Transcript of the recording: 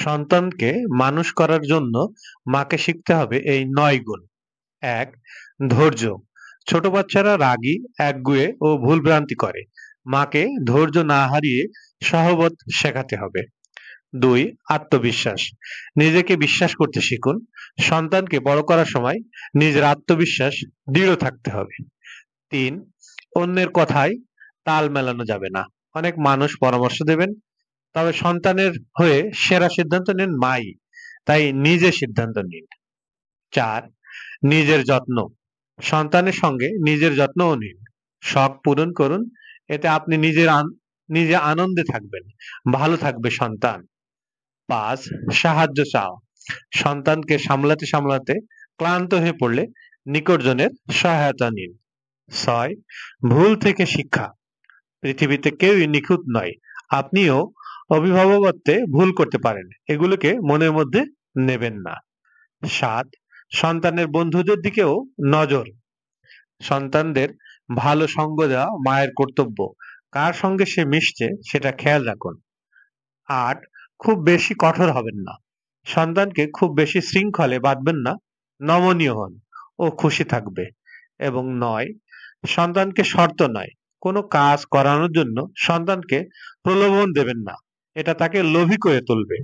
সন্তানকে মানুষ করার জন্য মাকে শিখতে হবে এই ৯ গুণ। ১. ধৈর্য। ছোট বাচ্চারা রাগী, একগুঁয়ে ও ভুলভ্রান্তি করে। মাকে ধৈর্য না হারিয়ে সহবত শেখাতে হবে। ২. আত্মবিশ্বাস। নিজেকে বিশ্বাস করতে শিখুন। সন্তানকে বড় করার সময় নিজের আত্মবিশ্বাস দৃঢ় থাকতে হবে। ৩. অন্যের কথায় তাল মেলানো যাবে না। অনেক মানুষ পরামর্শ দেবেন, তবে সন্তানের হয়ে সেরা সিদ্ধান্ত নেন মাই। তাই নিজে সিদ্ধান্ত নিন। ৪. নিজের যত্ন। সন্তানের সঙ্গে নিজের যত্নও নিন। শখ পূরণ করুন। এতে আপনি নিজে আনন্দে থাকবেন। ভালো থাকবে সন্তান। ৫. সাহায্য চাওয়া। সন্তানকে সামলাতে ক্লান্ত হয়ে পড়লে নিকটজনের সহায়তা নিন। ৬. ভুল থেকে শিক্ষা। পৃথিবীতে কেউই নিখুঁত নয়। আপনিও অভিভাবকত্বে ভুল করতে পারেন। এগুলোকে মনের মধ্যে নেবেন না। ৭. সন্তানের বন্ধুদের দিকেও নজর। সন্তানদের ভালো সঙ্গ দেওয়া মায়ের কর্তব্য। কার সঙ্গে সে মিশছে সেটা খেয়াল রাখুন। ৮. খুব বেশি কঠোর হবেন না। সন্তানকে খুব বেশি শৃঙ্খলে বাঁধবেন না। নমনীয় হন, ও খুশি থাকবে। এবং ৯. সন্তানকে শর্ত নয়, কোনো কাজ করানোর জন্য সন্তানকে প্রলোভন দেবেন না। এটা তাকে লোভী করে তুলবে।